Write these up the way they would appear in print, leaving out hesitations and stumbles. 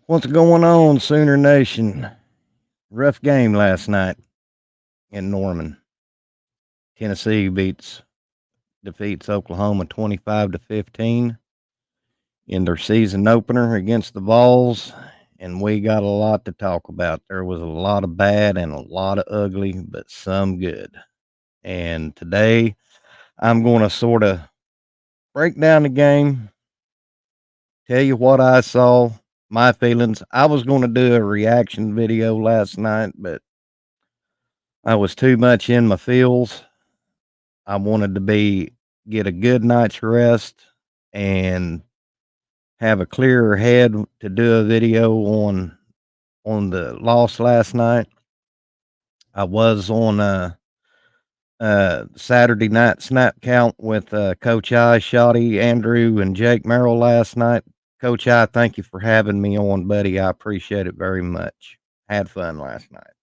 What's going on, Sooner Nation? Rough game last night in Norman. Tennessee defeats Oklahoma 25-15 in their season opener against the Vols, and we got a lot to talk about. There was a lot of bad and a lot of ugly, but some good. And today I'm going to sort of break down the game, tell you what I saw, my feelings. I was going to do a reaction video last night, but I was too much in my feels. I wanted to get a good night's rest and have a clearer head to do a video on the loss last night. I was on Saturday night snap count with Coach I, Shoddy, Andrew, and Jake Merrill last night. Coach I, thank you for having me on, buddy. I appreciate it very much. Had fun last night.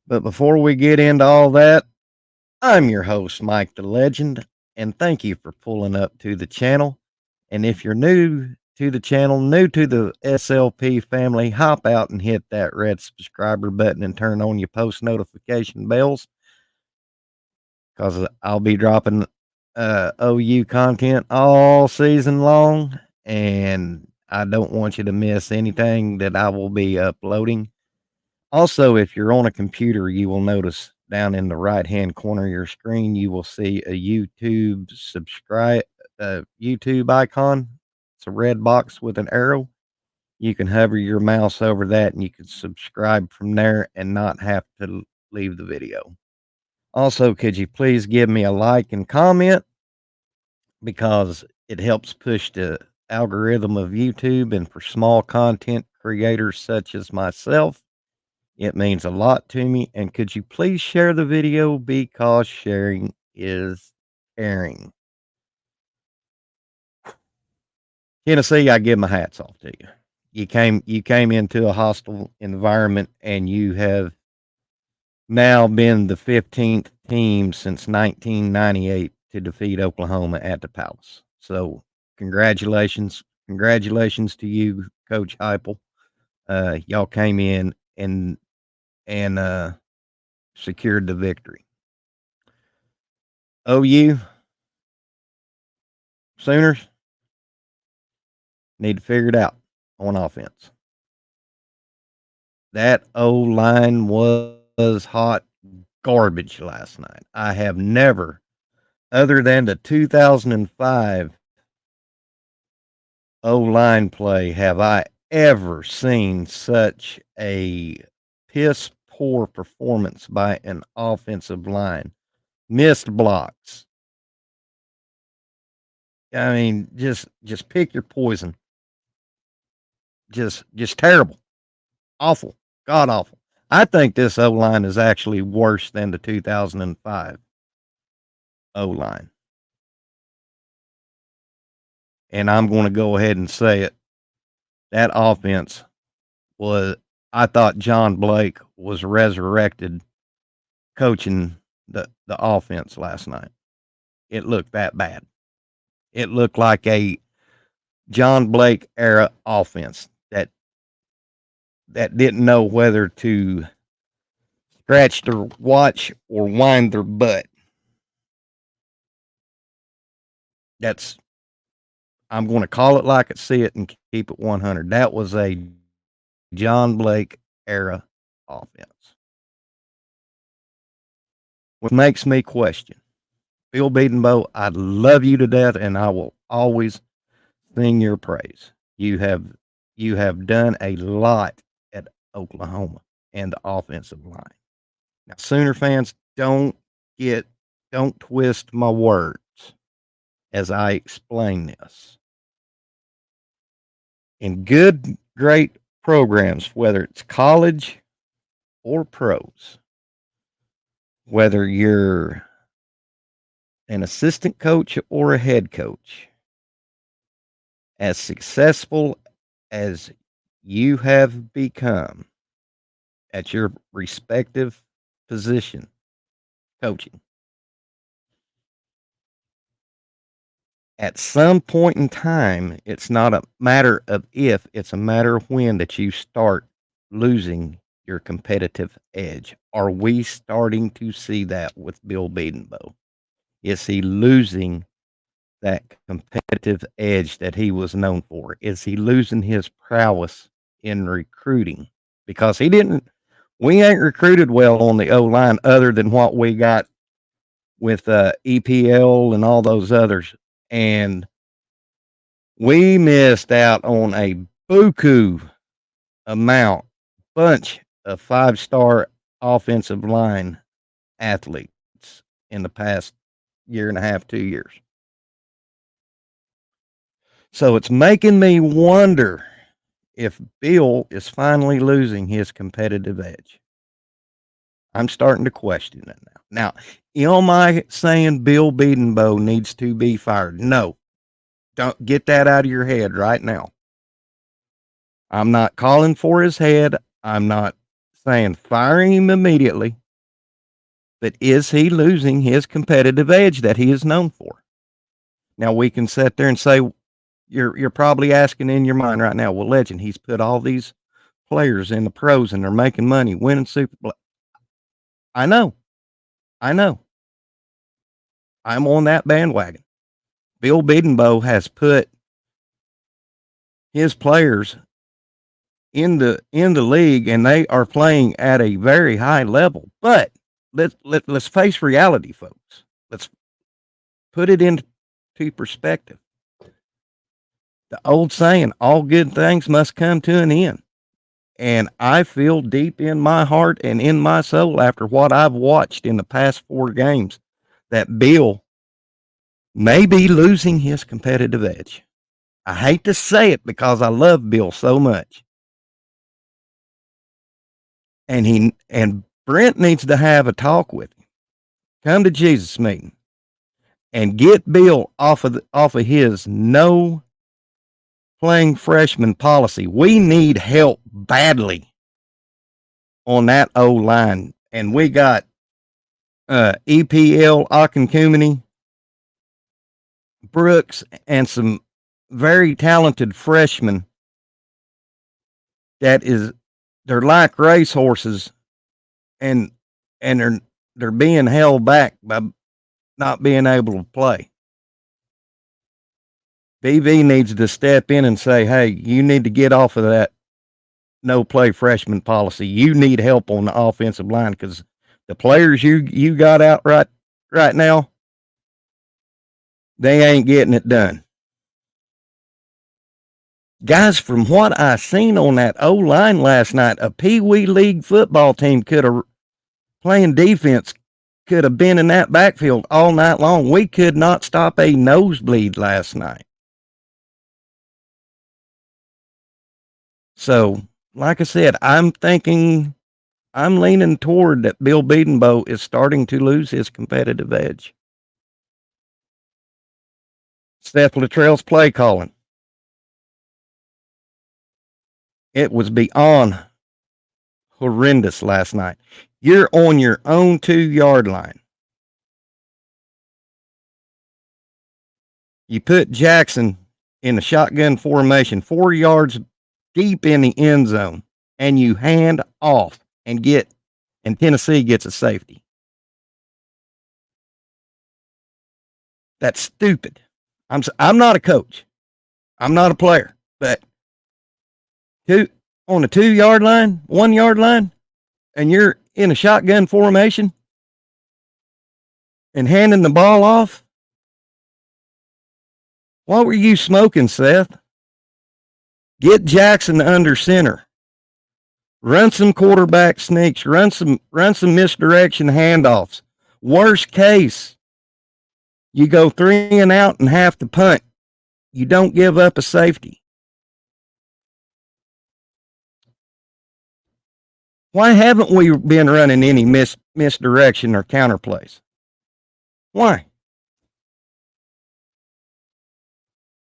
But before we get into all that, I'm your host, Mike the Legend, and thank you for pulling up to the channel. And if you're new to the channel, new to the SLP family, hop out and hit that red subscriber button and turn on your post notification bells because I'll be dropping OU content all season long, and I don't want you to miss anything that I will be uploading. Also, if you're on a computer, you will notice down in the right-hand corner of your screen, you will see a YouTube icon. It's a red box with an arrow. You can hover your mouse over that and you can subscribe from there and not have to leave the video. Also, could you please give me a like and comment because it helps push the algorithm of YouTube, and for small content creators such as myself, it means a lot to me. And could you please share the video because sharing is caring. Tennessee, I give my hats off to you. You came into a hostile environment and you have now been the 15th team since 1998 to defeat Oklahoma at the Palace. So congratulations. Congratulations to you, Coach Heupel. Y'all came in and secured the victory. OU Sooners need to figure it out on offense. That O-line was hot garbage last night. I have never, other than the 2005 O-line play, have I ever seen such a piss poor performance by an offensive line. Missed blocks. I mean, just pick your poison. Just terrible. Awful. God awful. I think this O line is actually worse than the 2005 O line. And I'm going to go ahead and say it. That offense was, I thought John Blake was resurrected coaching the offense last night. It looked that bad. It looked like a John Blake era offense that didn't know whether to scratch their watch or wind their butt. That's I'm going to call it like I see it and keep it 100. That was a John Blake era offense. What makes me question Bill Bedenbaugh, I love you to death, and I will always sing your praise. You have done a lot at Oklahoma and the offensive line. Now, Sooner fans, don't twist my words as I explain this. In good, great programs, whether it's college or pros, whether you're an assistant coach or a head coach, as successful as you have become at your respective position coaching, At some point in time, it's not a matter of if, it's a matter of when that you start losing your competitive edge. Are we starting to see that with Bill Bedenbow? Is he losing that competitive edge that he was known for? Is he losing his prowess in recruiting? Because we ain't recruited well on the O line other than what we got with EPL and all those others. And we missed out on a buku bunch of 5-star offensive line athletes in the past year and a half, 2 years. So it's making me wonder if Bill is finally losing his competitive edge. I'm starting to question it now. Now, am I saying Bill Bedenbow needs to be fired? No. Don't get that out of your head right now. I'm not calling for his head. I'm not saying fire him immediately. But is he losing his competitive edge that he is known for? Now we can sit there and say, you're probably asking in your mind right now, well, Legend, he's put all these players in the pros and they're making money, winning Super Bowl. I know. I'm on that bandwagon. Bill Bedenbow has put his players in the league and they are playing at a very high level. But let's face reality, folks. Let's put it into perspective. The old saying, all good things must come to an end. And I feel deep in my heart and in my soul after what I've watched in the past 4 games that Bill may be losing his competitive edge. I hate to say it because I love Bill so much. And Brent needs to have a talk with him. Come to Jesus meeting and get Bill off of his no playing freshman policy. We need help badly on that O line, and we got EPL, Akinkumeni, Brooks, and some very talented freshmen they're like racehorses, and they're being held back by not being able to play. BV needs to step in and say, hey, you need to get off of that no play freshman policy. You need help on the offensive line because the players you got out right now, they ain't getting it done. Guys, from what I seen on that O-line last night, a Pee Wee League football team playing defense could have been in that backfield all night long. We could not stop a nosebleed last night. So, like I said, I'm leaning toward that Bill Bedenbow is starting to lose his competitive edge. Seth Luttrell's play calling. It was beyond horrendous last night. You're on your own 2-yard line. You put Jackson in a shotgun formation 4 yards deep in the end zone, and you hand off and Tennessee gets a safety. That's stupid. I'm not a coach. I'm not a player, but on the 2-yard line, 1-yard line, and you're in a shotgun formation and handing the ball off. What were you smoking, Seth? Get Jackson under center. Run some quarterback sneaks. Run some misdirection handoffs. Worst case, you go 3 and out and have to punt. You don't give up a safety. Why haven't we been running any misdirection or counter plays? Why?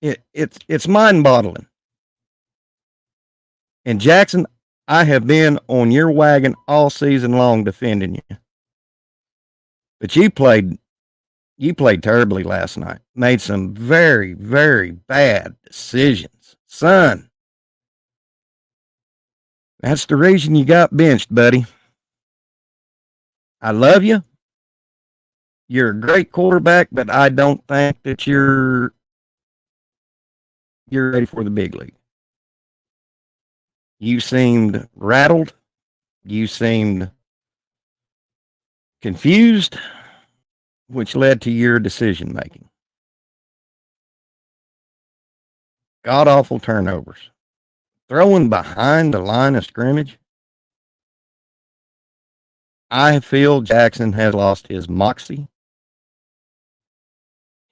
It's mind-boggling. And Jackson, I have been on your wagon all season long defending you. But you played You played terribly last night. Made some very, very bad decisions. Son, that's the reason you got benched, buddy. I love you. You're a great quarterback, but I don't think that you're ready for the big league. You seemed rattled. You seemed confused, which led to your decision making. God awful turnovers. Throwing behind the line of scrimmage. I feel Jackson has lost his moxie,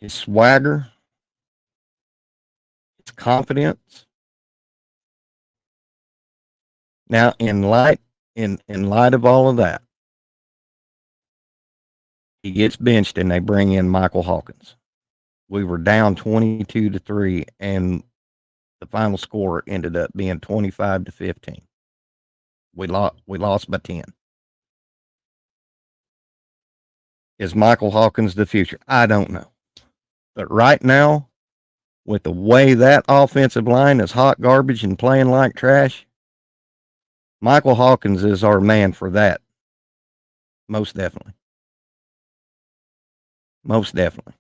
his swagger, his confidence. Now, in light of all of that, he gets benched and they bring in Michael Hawkins. We were down 22-3, and the final score ended up being 25-15. We lost by 10. Is Michael Hawkins the future? I don't know. But right now, with the way that offensive line is hot garbage and playing like trash, Michael Hawkins is our man for that. Most definitely. Most definitely.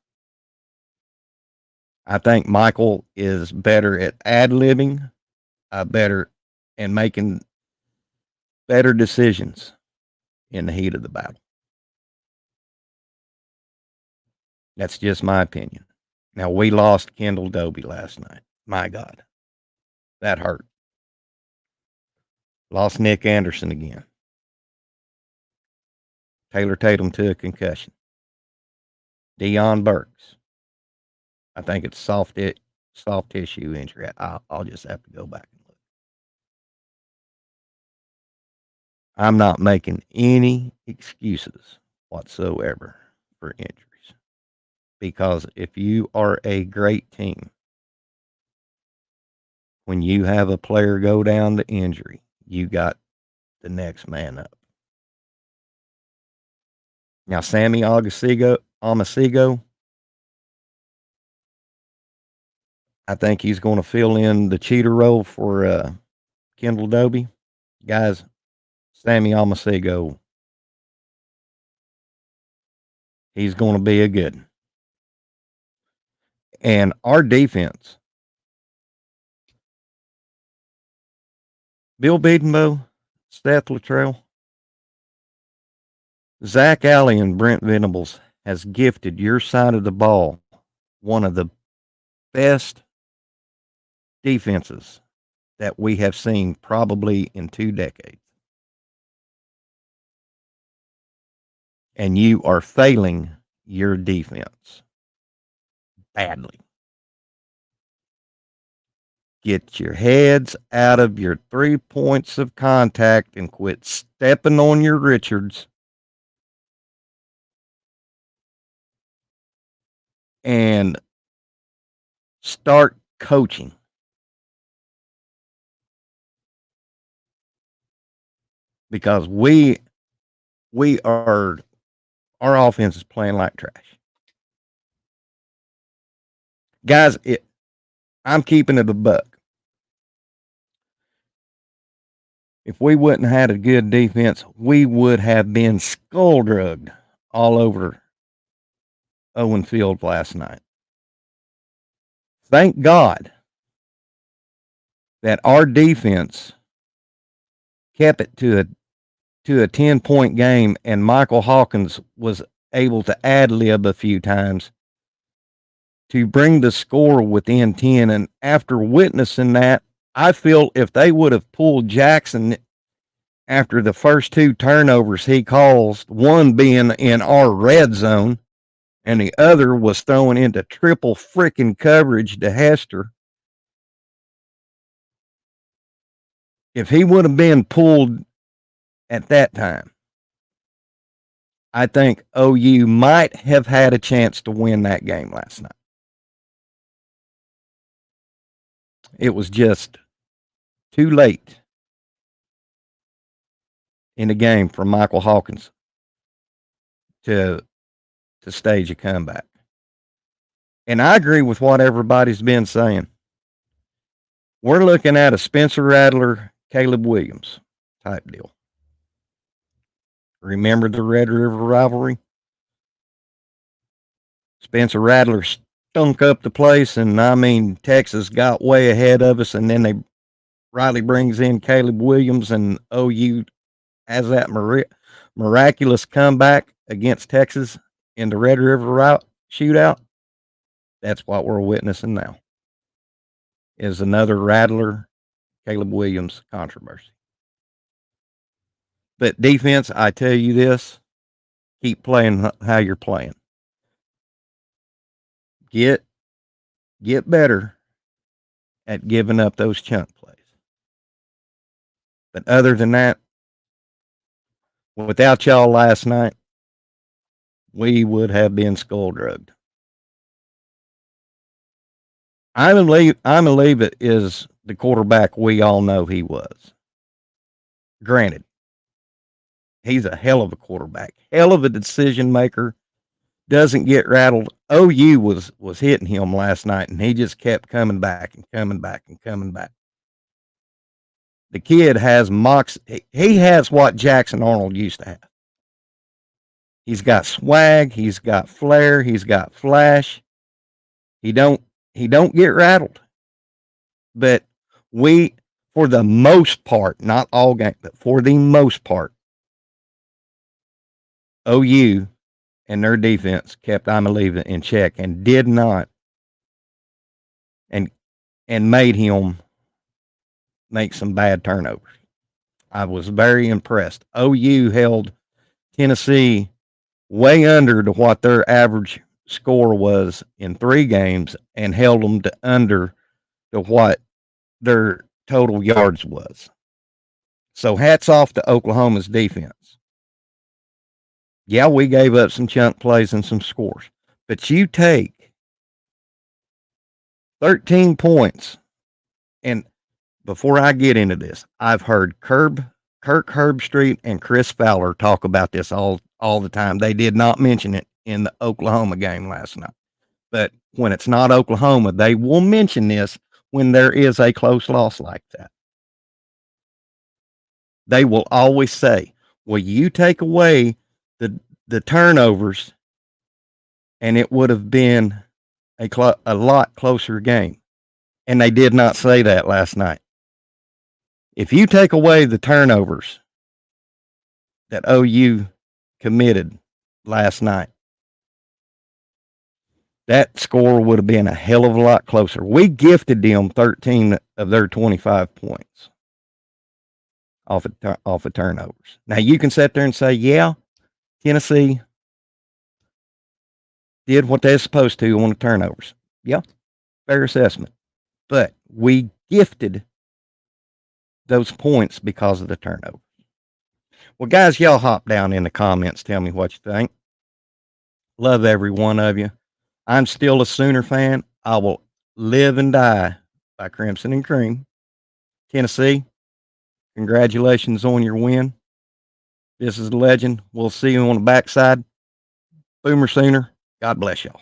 I think Michael is better at ad-libbing, better and making better decisions in the heat of the battle. That's just my opinion. Now, we lost Kendall Doby last night. My God. That hurt. Lost Nick Anderson again. Taylor Tatum to a concussion. Deion Burks. I think it's soft tissue injury. I'll just have to go back and look. I'm not making any excuses whatsoever for injuries. Because if you are a great team, when you have a player go down to injury, you got the next man up. Now, Sammy Amasigo, I think he's going to fill in the cheater role for Kendall Doby. Guys, Sammy Amasigo, he's going to be a good one. And our defense, Bill Bedenbow, Seth Luttrell, Zach Alley, and Brent Venables has gifted your side of the ball one of the best defenses that we have seen probably in 2 decades. And you are failing your defense badly. Get your heads out of your 3 points of contact and quit stepping on your Richards. And start coaching. Because our offense is playing like trash. Guys, I'm keeping it a buck. If we wouldn't have had a good defense, we would have been skull drugged all over Owen Field last night. Thank God that our defense kept it to a 10-point game, and Michael Hawkins was able to ad-lib a few times to bring the score within 10. And after witnessing that, I feel if they would have pulled Jackson after the first 2 turnovers he caused, one being in our red zone and the other was thrown into triple freaking coverage to Hester. If he would have been pulled at that time, I think OU might have had a chance to win that game last night. It was just too late in the game for Michael Hawkins to to stage a comeback. And I agree with what everybody's been saying. We're looking at a Spencer Rattler, Caleb Williams type deal. Remember the Red River rivalry? Spencer Rattler stunk up the place, and I mean, Texas got way ahead of us, and then Riley brings in Caleb Williams, and OU has that miraculous comeback against Texas in the Red River shootout. That's what we're witnessing now. Is another Rattler, Caleb Williams controversy. But defense, I tell you this, keep playing how you're playing. Get better at giving up those chunk plays. But other than that, without y'all last night, we would have been skull drugged. Imaliva is the quarterback we all know he was. Granted, he's a hell of a quarterback, hell of a decision maker, doesn't get rattled. OU was hitting him last night, and he just kept coming back and coming back and coming back. The kid has he has what Jackson Arnold used to have. He's got swag, he's got flair, he's got flash. He don't get rattled. But we, for the most part, not all games, but for the most part, OU and their defense kept Imaliva in check and did not and made him make some bad turnovers. I was very impressed. OU held Tennessee way under to what their average score was in 3 games and held them to under to what their total yards was. So hats off to Oklahoma's defense. Yeah, we gave up some chunk plays and some scores, but you take 13 points, and before I get into this, I've heard Kirk Herbstreit and Chris Fowler talk about this all the time. They did not mention it in the Oklahoma game last night, but when it's not Oklahoma, they will mention this when there is a close loss like that. They will always say, well, you take away the turnovers, and it would have been a lot closer game. And they did not say that last night. If you take away the turnovers that OU committed last night, that score would have been a hell of a lot closer. We gifted them 13 of their 25 points off of turnovers. Now, you can sit there and say, yeah, Tennessee did what they're supposed to on the turnovers. Yeah, fair assessment. But we gifted those points because of the turnover. Well, guys, y'all hop down in the comments. Tell me what you think. Love every one of you. I'm still a Sooner fan. I will live and die by Crimson and Cream. Tennessee, congratulations on your win. This is the legend. We'll see you on the backside. Boomer Sooner. God bless y'all.